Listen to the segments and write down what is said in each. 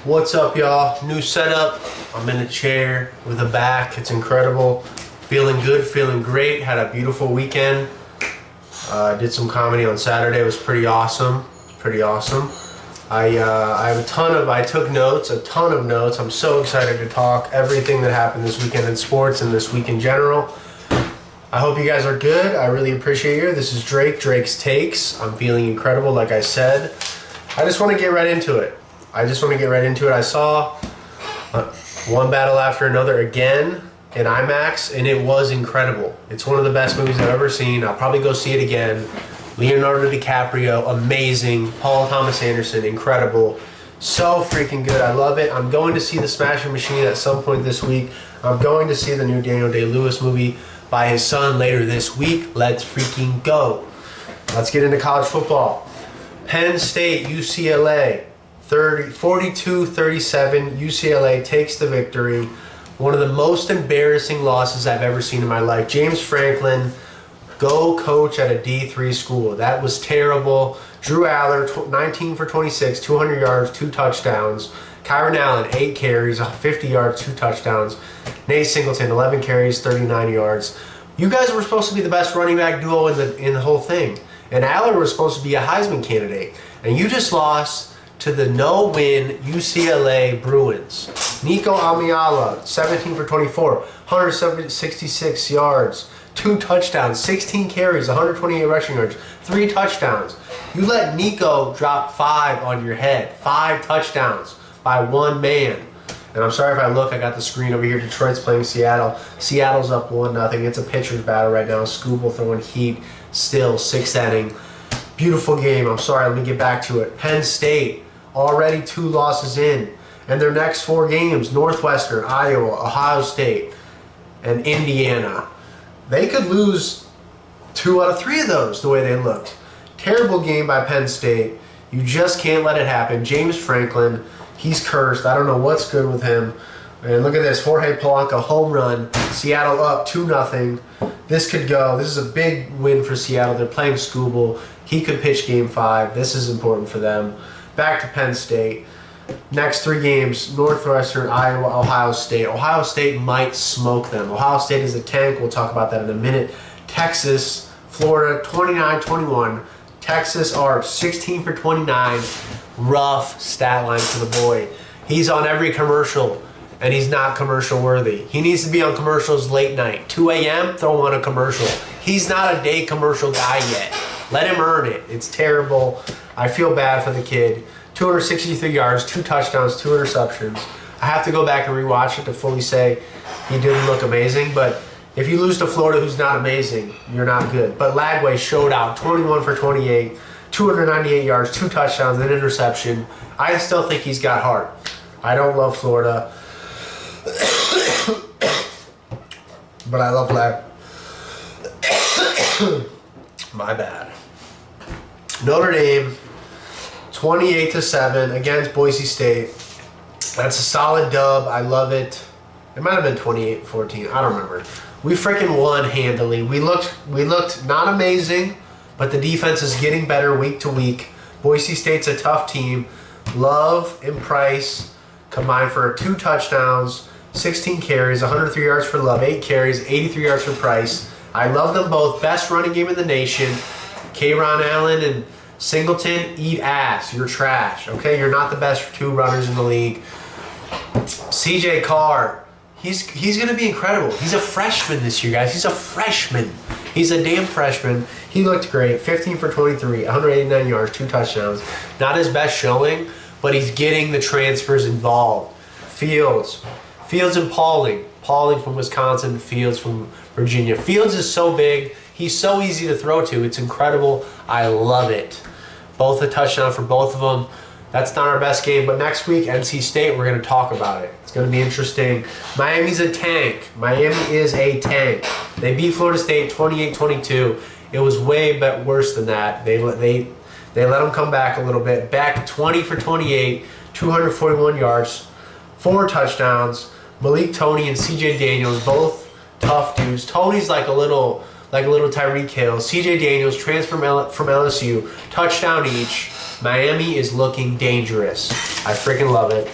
What's up, y'all? New setup. I'm in a chair with a back. It's incredible. Feeling good, feeling great. Had a beautiful weekend. Did some comedy on Saturday. It was pretty awesome. I took notes, a ton of notes. I'm so excited to talk everything that happened this weekend in sports and this week in general. I hope you guys are good. I really appreciate you. This is Drake's Takes. I'm feeling incredible, like I said. I just want to get right into it. I saw one battle after another again in IMAX, and it was incredible. It's one of the best movies I've ever seen. I'll probably go see it again. Leonardo DiCaprio, amazing. Paul Thomas Anderson, incredible. So freaking good. I love it. I'm going to see The Smashing Machine at some point this week. I'm going to see the new Daniel Day-Lewis movie by his son later this week. Let's freaking go. Let's get into college football. Penn State, UCLA, 42-37. UCLA takes the victory. One of the most embarrassing losses I've ever seen in my life. James Franklin, go coach at a D3 school. That was terrible. Drew Aller, 19 for 26, 200 yards, 2 touchdowns. Kyron Allen, 8 carries, 50 yards, 2 touchdowns. Nate Singleton, 11 carries, 39 yards. You guys were supposed to be the best running back duo in the whole thing. And Aller was supposed to be a Heisman candidate. And you just lost to the no-win UCLA Bruins. Nico Amiala, 17 for 24, 166 yards, 2 touchdowns, 16 carries, 128 rushing yards, 3 touchdowns. You let Nico drop 5 on your head. 5 touchdowns by one man. And I'm sorry if I got the screen over here. Detroit's playing Seattle. Seattle's up 1-0. It's a pitcher's battle right now. Scooble throwing heat. Still, 6th inning. Beautiful game. I'm sorry, let me get back to it. Penn State, already 2 losses in. And their next 4 games, Northwestern, Iowa, Ohio State, and Indiana. They could lose 2 out of 3 of those the way they looked. Terrible game by Penn State. You just can't let it happen. James Franklin, he's cursed. I don't know what's good with him. And look at this, Jorge Polanco, home run. Seattle up 2-0. This could go. This is a big win for Seattle. They're playing Scooble. He could pitch Game 5. This is important for them. Back to Penn State. Next 3 games, Northwestern, Iowa, Ohio State. Ohio State might smoke them. Ohio State is a tank. We'll talk about that in a minute. Texas, Florida, 29-21. Texas are 16 for 29. Rough stat line for the boy. He's on every commercial, and he's not commercial worthy. He needs to be on commercials late night. 2 a.m., throw him on a commercial. He's not a day commercial guy yet. Let him earn it. It's terrible. I feel bad for the kid. 263 yards, 2 touchdowns, 2 interceptions. I have to go back and rewatch it to fully say he didn't look amazing, but if you lose to Florida, who's not amazing, you're not good. But Lagway showed out, 21 for 28, 298 yards, 2 touchdowns, an interception. I still think he's got heart. I don't love Florida, but I love Lag. My bad. Notre Dame, 28-7 against Boise State. That's a solid dub. I love it. It might have been 28-14. I don't remember. We freaking won handily. We looked not amazing, but the defense is getting better week to week. Boise State's a tough team. Love and Price combined for 2 touchdowns, 16 carries, 103 yards for Love, 8 carries, 83 yards for Price. I love them both. Best running game in the nation. Kyron Allen and Singleton, eat ass. You're trash, okay? You're not the best 2 runners in the league. CJ Carr, he's going to be incredible. He's a freshman this year, guys. He's a freshman. He's a damn freshman. He looked great. 15 for 23, 189 yards, 2 touchdowns. Not his best showing, but he's getting the transfers involved. Fields and Pauling. Pauling from Wisconsin, Fields from Virginia. Fields is so big. He's so easy to throw to. It's incredible. I love it. Both a touchdown for both of them. That's not our best game, but next week, NC State, we're going to talk about it. It's going to be interesting. Miami's a tank. Miami is a tank. They beat Florida State 28-22. It was way worse than that. They let them come back a little bit. Back 20 for 28, 241 yards, 4 touchdowns. Malik Toney and CJ Daniels, both tough dudes. Toney's like a little Tyreek Hill. CJ Daniels, transfer from LSU, touchdown each. Miami is looking dangerous. I freaking love it.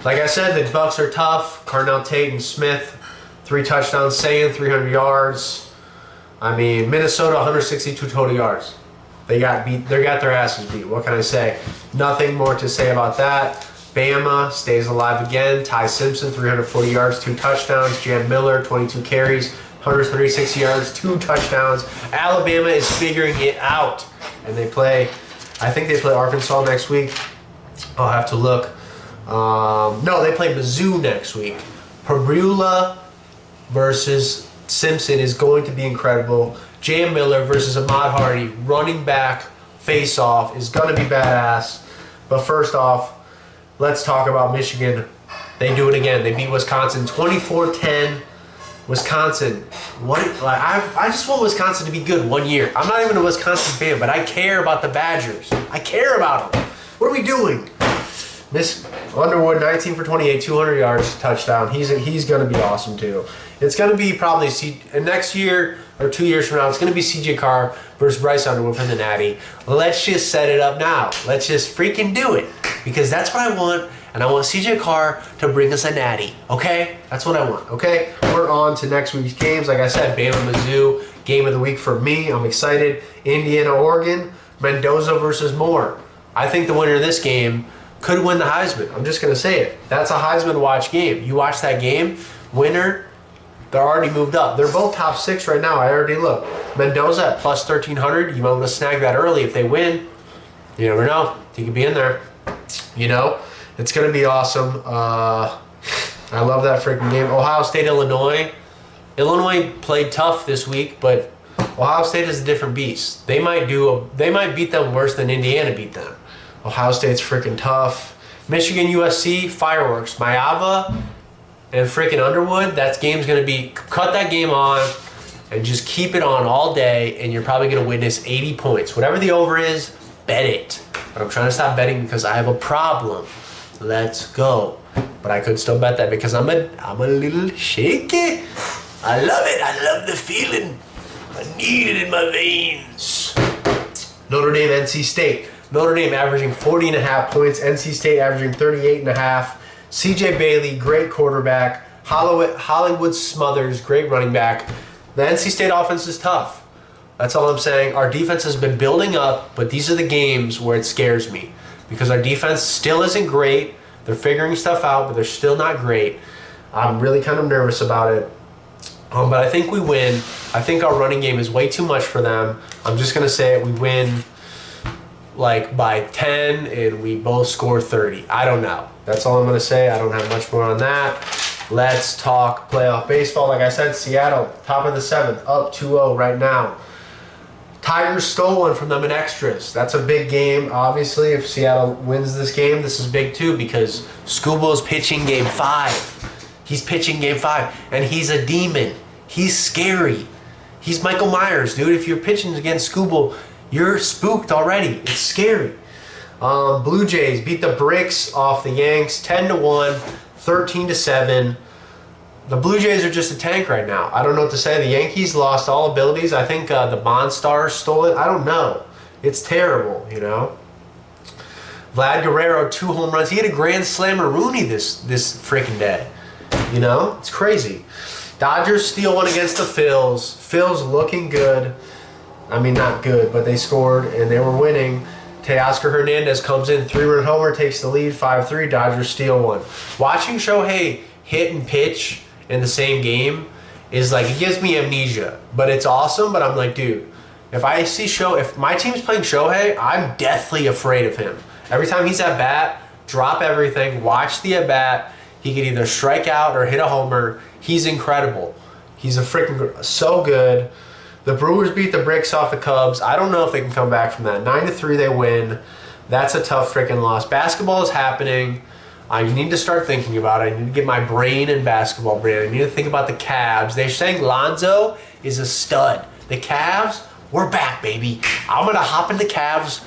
Like I said, the Bucks are tough. Carnell Tate and Smith, 3 touchdowns, saying 300 yards. I mean, Minnesota 162 total yards. They got beat. They got their asses beat. What can I say? Nothing more to say about that. Bama stays alive again. Ty Simpson 340 yards, 2 touchdowns. Jan Miller 22 carries, 136 yards, 2 touchdowns. Alabama is figuring it out, and they play. I think they play Arkansas next week. I'll have to look. No, they play Mizzou next week. Pabula versus Simpson is going to be incredible. Jan Miller versus Ahmad Hardy, running back face-off, is going to be badass. But first off, let's talk about Michigan. They do it again. They beat Wisconsin 24-10. Wisconsin. What? Like, I just want Wisconsin to be good one year. I'm not even a Wisconsin fan, but I care about the Badgers. I care about them. What are we doing? Miss Underwood, 19 for 28, 200 yards, touchdown. He's going to be awesome too. It's going to be probably next year or 2 years from now. It's going to be CJ Carr versus Bryce Underwood from the Natty. Let's just set it up now. Let's just freaking do it, because that's what I want. And I want CJ Carr to bring us a Natty. Okay, that's what I want. Okay, we're on to next week's games. Like I said, Bama Mizzou, game of the week for me. I'm excited. Indiana Oregon, Mendoza versus Moore. I think the winner of this game could win the Heisman. I'm just going to say it. That's a Heisman watch game. You watch that game, winner, they're already moved up. They're both top 6 right now. I already looked. Mendoza at plus 1,300. You might want to snag that early if they win. You never know. He could be in there. You know, it's going to be awesome. I love that freaking game. Ohio State, Illinois. Illinois played tough this week, but Ohio State is a different beast. They might beat them worse than Indiana beat them. Ohio State's freaking tough. Michigan, USC, fireworks. Maiyava and freaking Underwood. That game's going to be, cut that game on and just keep it on all day, and you're probably going to witness 80 points. Whatever the over is, bet it. But I'm trying to stop betting because I have a problem. Let's go. But I could still bet that because I'm a little shaky. I love it. I love the feeling. I need it in my veins. Notre Dame, NC State. Notre Dame averaging 40.5 points. NC State averaging 38.5. CJ Bailey, great quarterback. Hollywood Smothers, great running back. The NC State offense is tough. That's all I'm saying. Our defense has been building up, but these are the games where it scares me because our defense still isn't great. They're figuring stuff out, but they're still not great. I'm really kind of nervous about it. But I think we win. I think our running game is way too much for them. I'm just going to say it. We win like by 10 and we both score 30. I don't know. That's all I'm going to say. I don't have much more on that. Let's talk playoff baseball. Like I said, Seattle, top of the 7th, up 2-0 right now. Tigers stole one from them in extras. That's a big game. Obviously, if Seattle wins this game, this is big too because Scubo's pitching game 5. He's pitching game 5, and he's a demon. He's scary. He's Michael Myers, dude. If you're pitching against Scubo, you're spooked already. It's scary. Blue Jays beat the bricks off the Yanks 10-1, 13-7. The Blue Jays are just a tank right now. I don't know what to say. The Yankees lost all abilities. I think the Monstars stole it. I don't know. It's terrible, you know. Vlad Guerrero, 2 home runs. He had a grand slammer Rooney this freaking day. You know, it's crazy. Dodgers steal one against the Phils. Phils looking good. I mean, not good, but they scored and they were winning. Teoscar Hernandez comes in, 3-run homer, takes the lead, 5-3. Dodgers steal one. Watching Shohei hit and pitch in the same game is like, it gives me amnesia. But it's awesome, but I'm like, dude, if my team's playing Shohei, I'm deathly afraid of him. Every time he's at bat, drop everything, watch the at bat. He can either strike out or hit a homer. He's incredible. He's a freaking so good. The Brewers beat the bricks off the Cubs. I don't know if they can come back from that. 9-3 they win. That's a tough freaking loss. Basketball is happening. I need to start thinking about it. I need to get my brain in basketball brain. I need to think about the Cavs. They're saying Lonzo is a stud. The Cavs, we're back, baby. I'm going to hop in the Cavs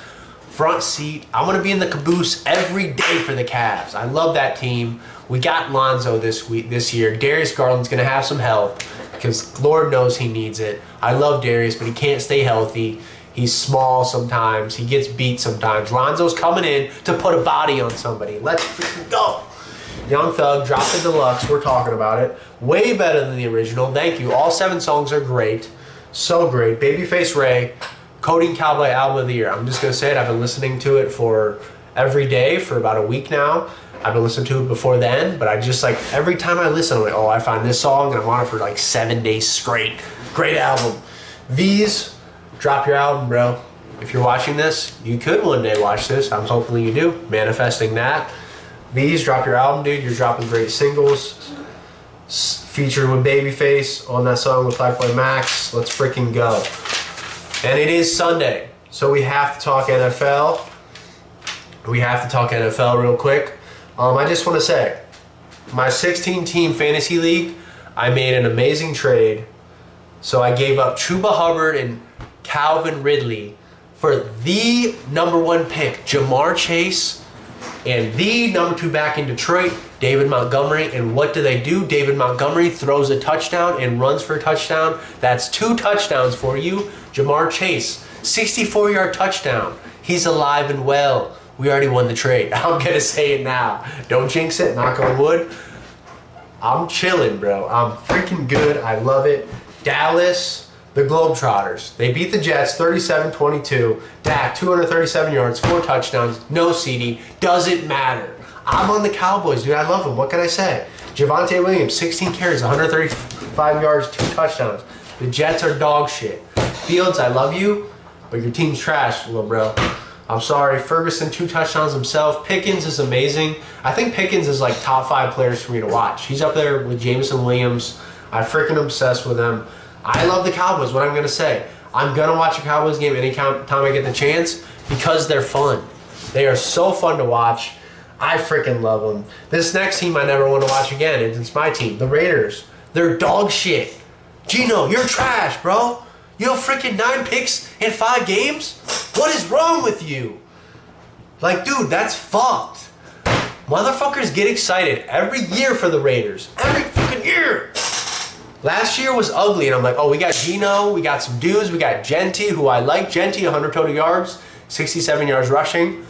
front seat. I'm going to be in the caboose every day for the Cavs. I love that team. We got Lonzo this year. Darius Garland's going to have some help because Lord knows he needs it. I love Darius, but he can't stay healthy. He's small sometimes. He gets beat sometimes. Lonzo's coming in to put a body on somebody. Let's freaking go. Young Thug, dropped the deluxe. We're talking about it. Way better than the original. Thank you. All 7 songs are great. So great. Babyface Ray, Codeine Cowboy album of the year. I'm just going to say it. I've been listening to it for every day for about a week now. I've been listening to it before then, but I just like, every time I listen, I'm like, oh, I find this song and I'm on it for like 7 days straight. Great album. V's, drop your album, bro. If you're watching this, you could one day watch this. I'm hoping you do. Manifesting that. V's, drop your album, dude. You're dropping great singles. Featured with Babyface on that song with 5 Max. Let's freaking go. And it is Sunday, so we have to talk NFL. We have to talk NFL real quick. I just want to say, my 16-team fantasy league, I made an amazing trade. So I gave up Chuba Hubbard and Calvin Ridley for the #1 pick, Jamar Chase, and the #2 back in Detroit, David Montgomery. And what do? David Montgomery throws a touchdown and runs for a touchdown. That's 2 touchdowns for you. Jamar Chase, 64-yard touchdown. He's alive and well. We already won the trade. I'm going to say it now. Don't jinx it, knock on wood. I'm chilling, bro. I'm freaking good. I love it. Dallas, the Globetrotters. They beat the Jets 37-22. Dak, 237 yards, 4 touchdowns, no CD. Doesn't matter. I'm on the Cowboys, dude. I love them. What can I say? Javonte Williams, 16 carries, 135 yards, 2 touchdowns. The Jets are dog shit. Fields, I love you, but your team's trash, little bro. I'm sorry. Ferguson, 2 touchdowns himself. Pickens is amazing. I think Pickens is like top 5 players for me to watch. He's up there with Jameson Williams. I'm freaking obsessed with him. I love the Cowboys. What I'm going to say, I'm going to watch a Cowboys game anytime I get the chance because they're fun. They are so fun to watch. I freaking love them. This next team I never want to watch again. It's my team, the Raiders. They're dog shit. Gino, you're trash, bro. You have freaking 9 picks in 5 games? What is wrong with you? Like, dude, that's fucked. Motherfuckers get excited every year for the Raiders. Every fucking year. Last year was ugly, and I'm like, oh, we got Gino, we got some dudes, we got Genty, who I like. Genty, 100 total yards, 67 yards rushing.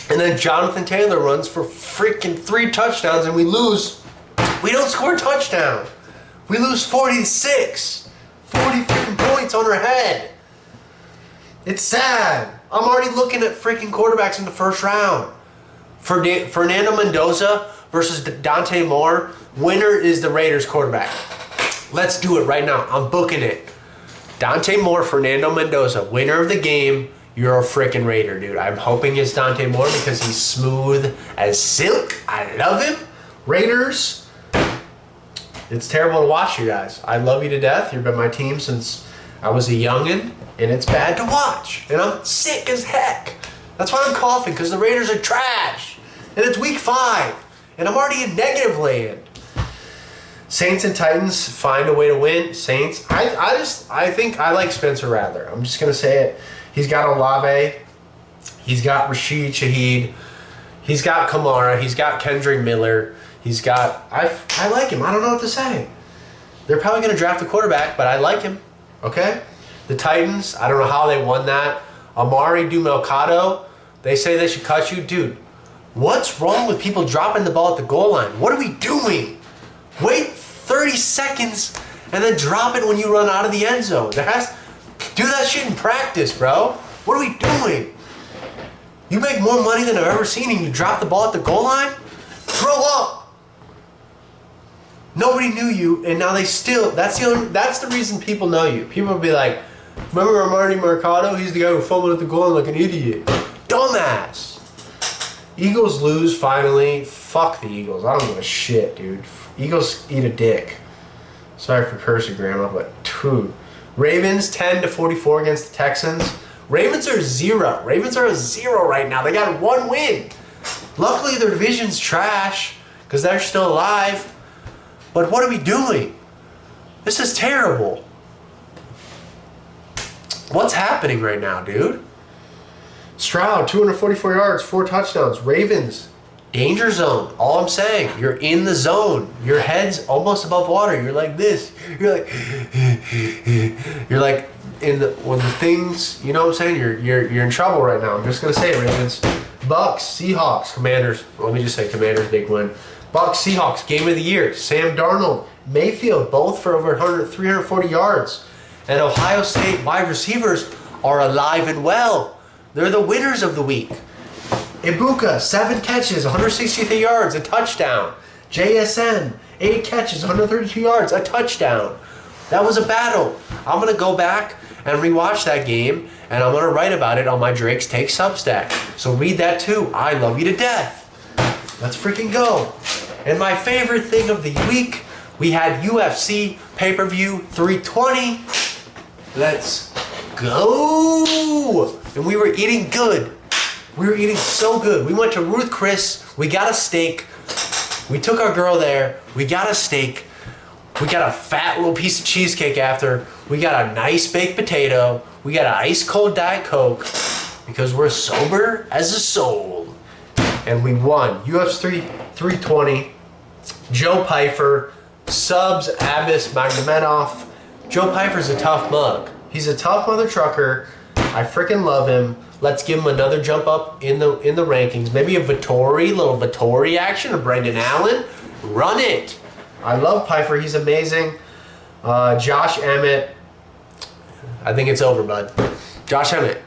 And then Jonathan Taylor runs for freaking 3 touchdowns and we lose. We don't score a touchdown. We lose 40-6. 40 freaking points on our head. It's sad. I'm already looking at freaking quarterbacks in the first round. Fernando Mendoza versus Dante Moore. Winner is the Raiders quarterback. Let's do it right now. I'm booking it. Dante Moore, Fernando Mendoza. Winner of the game. You're a freaking Raider, dude. I'm hoping it's Dante Moore because he's smooth as silk. I love him. Raiders. It's terrible to watch you guys. I love you to death. You've been my team since I was a youngin', and it's bad to watch. And I'm sick as heck. That's why I'm coughing, because the Raiders are trash. And it's week 5. And I'm already in negative land. Saints and Titans find a way to win. Saints. I think I like Spencer Rattler. I'm just going to say it. He's got Olave. He's got Rashid Shaheed. He's got Kamara. He's got Kendrick Miller. He's got... I like him. I don't know what to say. They're probably going to draft a quarterback, but I like him. Okay? The Titans, I don't know how they won that. Amari Dumercado, they say they should cut you. Dude, what's wrong with people dropping the ball at the goal line? What are we doing? Wait 30 seconds and then drop it when you run out of the end zone. Do that shit in practice, bro. What are we doing? You make more money than I've ever seen and you drop the ball at the goal line? Grow up. Nobody knew you, and now they still... That's the reason people know you. People will be like, remember Amari Mercado? He's the guy who fumbled at the goal line like an idiot. Dumbass. Eagles lose finally. Fuck the Eagles. I don't give a shit, dude. Eagles eat a dick. Sorry for cursing, Grandma, but dude. Ravens 10-44 against the Texans. Ravens are 0. Ravens are a 0 right now. They got 1 win. Luckily, their division's trash because they're still alive. But what are we doing? This is terrible. What's happening right now, dude? Stroud, 244 yards, 4 touchdowns. Ravens, danger zone. All I'm saying, you're in the zone. Your head's almost above water. You're like this. You're like when the things, you know what I'm saying, you're in trouble right now. I'm just gonna say it, Ravens. Bucks, Seahawks, Commanders. Let me just say Commanders, big win. Bucks, Seahawks, game of the year. Sam Darnold, Mayfield, both for over 340 yards. And Ohio State wide receivers are alive and well. They're the winners of the week. Ibuka, 7 catches, 163 yards, a touchdown. JSN, 8 catches, 132 yards, a touchdown. That was a battle. I'm going to go back and rewatch that game, and I'm going to write about it on my Drake's Take Substack. So read that too. I love you to death. Let's freaking go. And my favorite thing of the week, we had UFC pay-per-view 320. Let's go. And we were eating good. We were eating so good. We went to Ruth Chris. We got a steak. We took our girl there. We got a steak. We got a fat little piece of cheesecake after. We got a nice baked potato. We got an ice cold Diet Coke because we're sober as a soul. And we won. UFC 320. Joe Pyfer. Subs Abbas Magnomedov. Joe Pyfer's a tough mug. He's a tough mother trucker. I freaking love him. Let's give him another jump up in the rankings. Maybe a little Vittori action, or Brendan Allen. Run it. I love Pyfer. He's amazing. Josh Emmett. I think it's over, bud. Josh Emmett.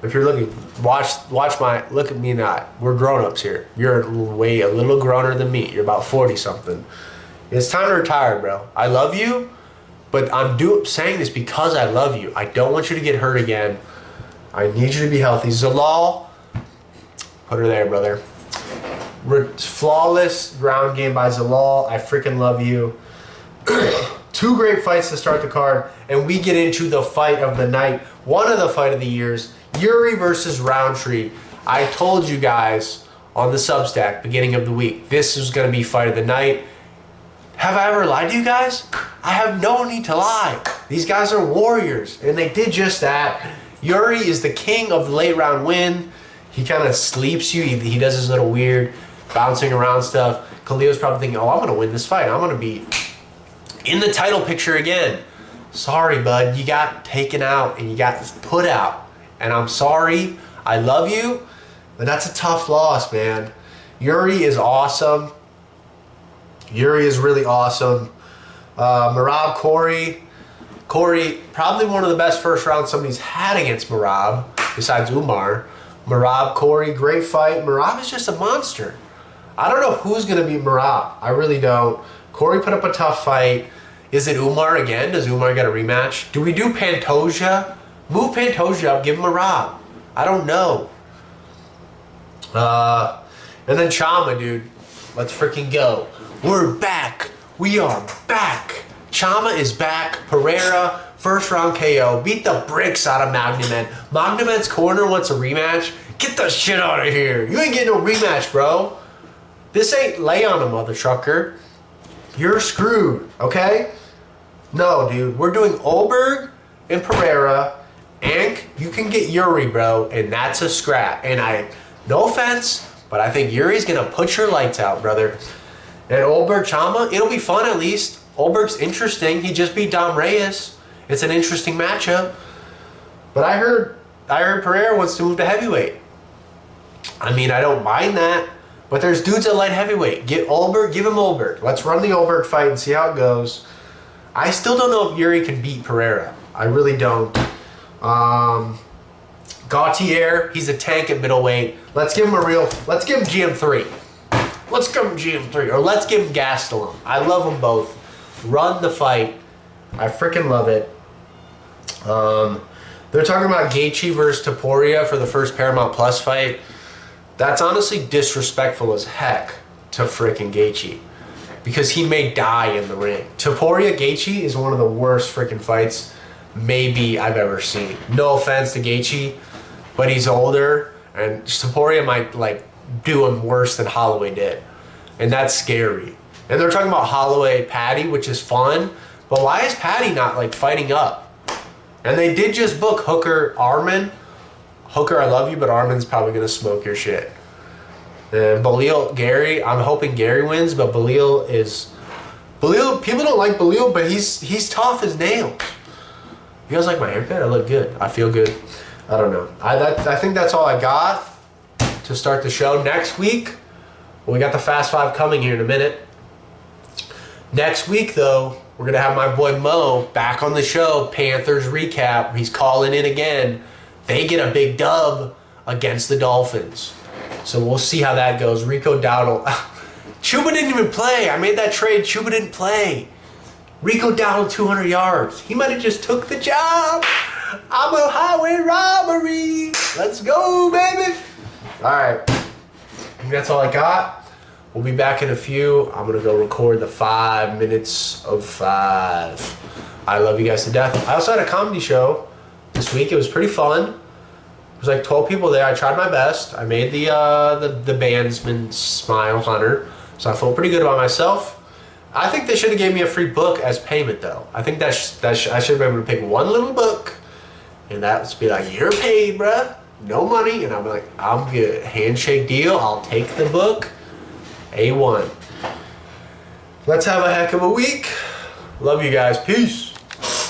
If you're looking, look at me not. We're grown-ups here. You're a little growner than me. You're about 40-something. It's time to retire, bro. I love you, but I'm saying this because I love you. I don't want you to get hurt again. I need you to be healthy. Zalal, put her there, brother. Flawless ground game by Zalal. I freaking love you. 2 great fights to start the card, and we get into the fight of the night. One of the fight of the years, Yuri versus Roundtree. I told you guys on the Substack, beginning of the week, this is going to be fight of the night. Have I ever lied to you guys? I have no need to lie. These guys are warriors, and they did just that. Yuri is the king of the late round win. He kind of sleeps you. He does his little weird bouncing around stuff. Khalil's probably thinking, oh, I'm going to win this fight. I'm going to be in the title picture again. Sorry, bud. You got taken out and you got put out. And I'm sorry. I love you. But that's a tough loss, man. Yuri is awesome. Yuri is really awesome. Merab Corey. Corey, probably one of the best first rounds somebody's had against Merab, besides Umar. Merab, Corey, great fight. Merab is just a monster. I don't know who's going to beat Merab. I really don't. Corey put up a tough fight. Is it Umar again? Does Umar get a rematch? Do we do Pantoja? Move Pantoja up, give him Merab. I don't know. And then Chama, dude. Let's freaking go. We're back. We are back. Chama is back. Pereira, first round KO. Beat the bricks out of Magnomed. Magnomed's corner wants a rematch. Get the shit out of here. You ain't getting no rematch, bro. This ain't lay on a mother trucker. You're screwed, okay? No, dude. We're doing Olberg and Pereira. And you can get Yuri, bro. And that's a scrap. And no offense, but I think Yuri's going to put your lights out, brother. And Olberg, Chama, it'll be fun at least. Olberg's interesting. He just beat Dom Reyes. It's an interesting matchup. But I heard Pereira wants to move to heavyweight. I mean, I don't mind that. But there's dudes at light heavyweight. Get Olberg, give him Olberg. Let's run the Olberg fight and see how it goes. I still don't know if Yuri can beat Pereira. I really don't. Gautier, he's a tank at middleweight. Let's give him GM3. Let's give him GM3. Or let's give him Gastelum. I love them both. Run the fight. I freaking love it. They're talking about Gaethje versus Topuria for the first Paramount Plus fight. That's honestly disrespectful as heck to freaking Gaethje, because he may die in the ring. Topuria Gaethje is one of the worst freaking fights maybe I've ever seen. No offense to Gaethje, but he's older, and Topuria might like do him worse than Holloway did, and that's scary. And they're talking about Holloway Patty, which is fun, but why is Patty not like fighting up? And they did just book Hooker Arman. Hooker, I love you, but Arman's probably gonna smoke your shit. And Belil, Gary, I'm hoping Gary wins, but Belil, people don't like Belil, but he's tough as nails. You guys like my haircut? I look good. I feel good. I don't know. I think that's all I got to start the show. Next week, we got the Fast Five coming here in a minute. Next week, though, we're going to have my boy Mo back on the show. Panthers recap. He's calling in again. They get a big dub against the Dolphins. So we'll see how that goes. Rico Dowdle. Chuba didn't even play. I made that trade. Chuba didn't play. Rico Dowdle 200 yards. He might have just took the job. I'm a highway robbery. Let's go, baby. All right. I think that's all I got. We'll be back in a few. I'm going to go record the 5 minutes of 5. I love you guys to death. I also had a comedy show this week. It was pretty fun. It was like 12 people there. I tried my best. I made the bandsman smile, Hunter. So I felt pretty good about myself. I think they should have gave me a free book as payment, though. I think I should have been able to pick one little book, and that would be like, you're paid, bruh. No money. And I'll be like, I'm good. Handshake deal. I'll take the book. A1. Let's have a heck of a week. Love you guys. Peace.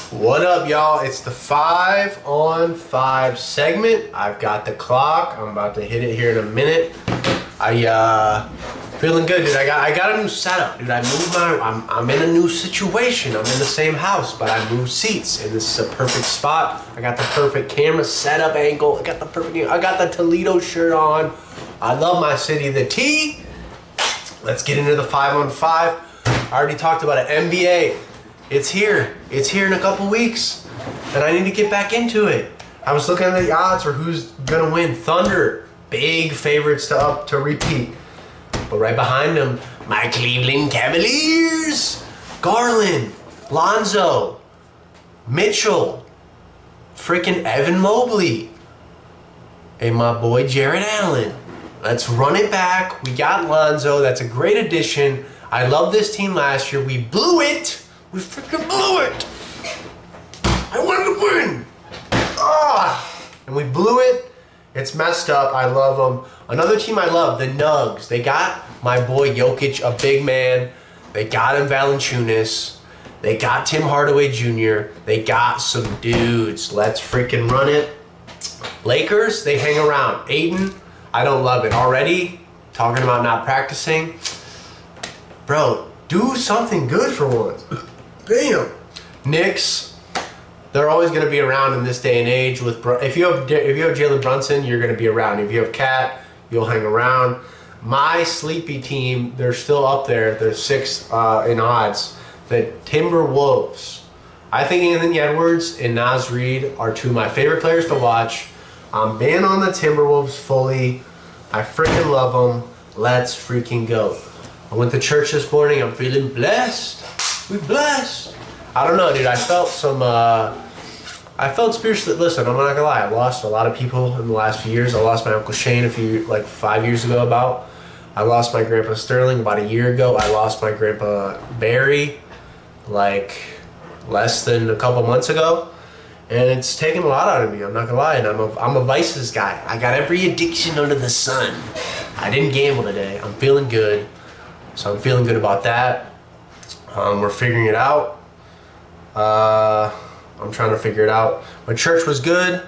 What up, y'all? It's the 5 on 5 segment. I've got the clock. I'm about to hit it here in a minute. Feeling good, dude. I got a new setup, dude. I moved I'm in a new situation. I'm in the same house, but I moved seats, and this is a perfect spot. I got the perfect camera setup angle. I got the Toledo shirt on. I love my city, the T. Let's get into the 5 on 5. I already talked about it. NBA. It's here. It's here in a couple weeks, and I need to get back into it. I was looking at the odds for who's gonna win. Thunder, big favorites to repeat. But right behind them, my Cleveland Cavaliers. Garland, Lonzo, Mitchell, freaking Evan Mobley, and my boy Jared Allen. Let's run it back. We got Lonzo. That's a great addition. I love this team last year. We blew it. We freaking blew it. I wanted to win. And we blew it. It's messed up. I love them. Another team I love, the Nugs. They got my boy Jokic, a big man. They got him Valanciunas. They got Tim Hardaway Jr. They got some dudes. Let's freaking run it. Lakers, they hang around. Aiden, I don't love it. Already talking about not practicing. Bro, do something good for once. Damn. Knicks. They're always going to be around in this day and age. If you have Jalen Brunson, you're going to be around. If you have Cat, you'll hang around. My sleepy team, they're still up there. They're 6th in odds. The Timberwolves. I think Anthony Edwards and Naz Reid are 2 of my favorite players to watch. I'm in on the Timberwolves fully. I freaking love them. Let's freaking go. I went to church this morning. I'm feeling blessed. We blessed. I don't know, dude. I felt spiritually. Listen, I'm not gonna lie. I lost a lot of people in the last few years. I lost my Uncle Shane 5 years ago I lost my Grandpa Sterling about a year ago. I lost my Grandpa Barry less than a couple months ago. And it's taken a lot out of me. I'm not gonna lie. And I'm a vices guy. I got every addiction under the sun. I didn't gamble today. I'm feeling good. So I'm feeling good about that. We're figuring it out. I'm trying to figure it out. My church was good.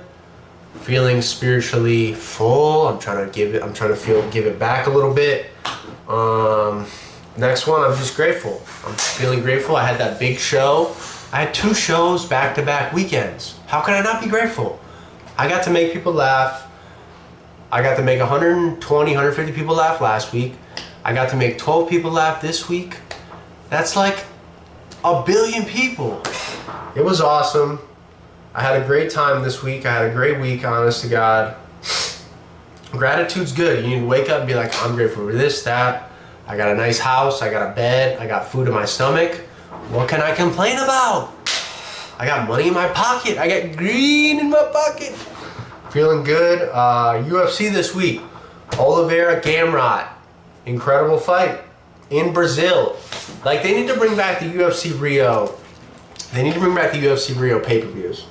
Feeling spiritually full. I'm trying to give it back a little bit. Next one, I'm just grateful. I'm feeling grateful. I had that big show. I had 2 shows back-to-back weekends. How can I not be grateful? I got to make people laugh. I got to make 120, 150 people laugh last week. I got to make 12 people laugh this week. That's like 1 billion people. It was awesome. I had a great time this week. I had a great week, honest to God. Gratitude's good. You need to wake up and be like, I'm grateful for this, that. I got a nice house. I got a bed. I got food in my stomach. What can I complain about? I got money in my pocket. I got green in my pocket. Feeling good. UFC this week. Oliveira Gamrot. Incredible fight. In Brazil. They need to bring back the UFC Rio. They need to bring back the UFC Rio pay-per-views.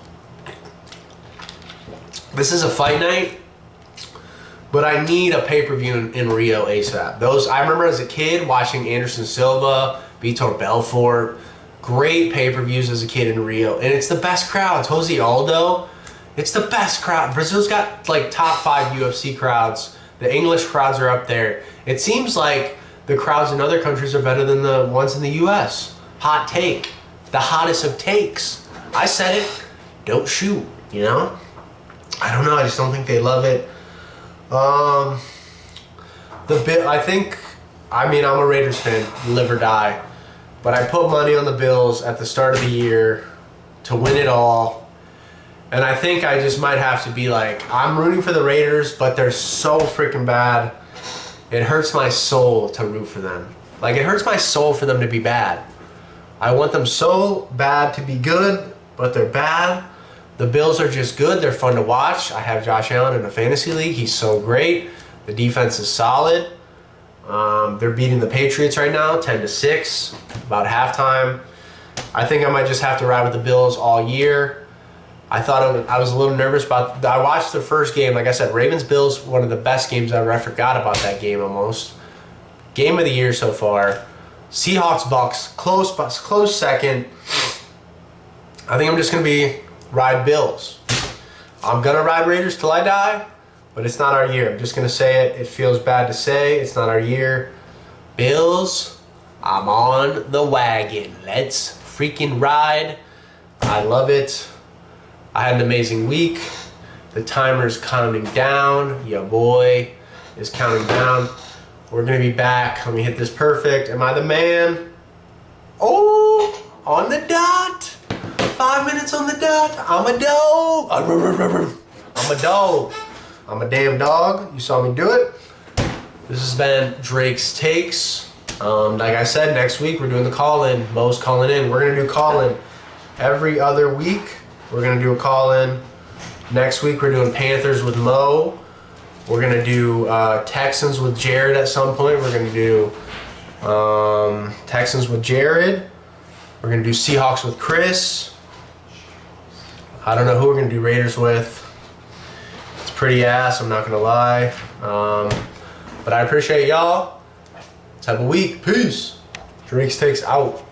This is a fight night, but I need a pay-per-view in Rio ASAP. I remember as a kid watching Anderson Silva, Vitor Belfort, Great pay-per-views as a kid in Rio, and it's the best crowds. Jose Aldo, it's the best crowd. Brazil's got like top 5 UFC crowds. The English crowds are up there. It seems like the crowds in other countries are better than the ones in the US. Hot take. The hottest of takes. I said it. Don't shoot, you know? I don't know. I just don't think they love it. I mean, I'm a Raiders fan, live or die. But I put money on the Bills at the start of the year to win it all. And I think I just might have to be like, I'm rooting for the Raiders, but they're so freaking bad. It hurts my soul to root for them. Like, it hurts my soul for them to be bad. I want them so bad to be good, but they're bad. The Bills are just good. They're fun to watch. I have Josh Allen in a fantasy league. He's so great. The defense is solid. They're beating the Patriots right now, 10-6, about halftime. I think I might just have to ride with the Bills all year. I was a little nervous about. I watched the first game. Like I said, Ravens-Bills, one of the best games ever. I forgot about that game almost. Game of the year so far. Seahawks-Bucks, close second. I think I'm just going to be ride Bills. I'm going to ride Raiders till I die. But it's not our year. I'm just going to say it. It feels bad to say. It's not our year. Bills, I'm on the wagon. Let's freaking ride. I love it. I had an amazing week. The timer's counting down. Your boy is counting down. We're going to be back. Let me hit this perfect. Am I the man? Oh, on the dot. 5 minutes on the dot. I'm a dog. I'm a dog. I'm a damn dog. You saw me do it. This has been Drake's Takes. Like I said, next week we're doing the call-in. Mo's calling in. We're going to do call-in every other week. We're going to do a call-in. Next week we're doing Panthers with Mo. We're going to do Texans with Jared at some point. We're going to do Texans with Jared. We're going to do Seahawks with Chris. I don't know who we're going to do Raiders with. Pretty ass, I'm not gonna lie. But I appreciate y'all. Let's have a week. Peace. Drake's Takes out.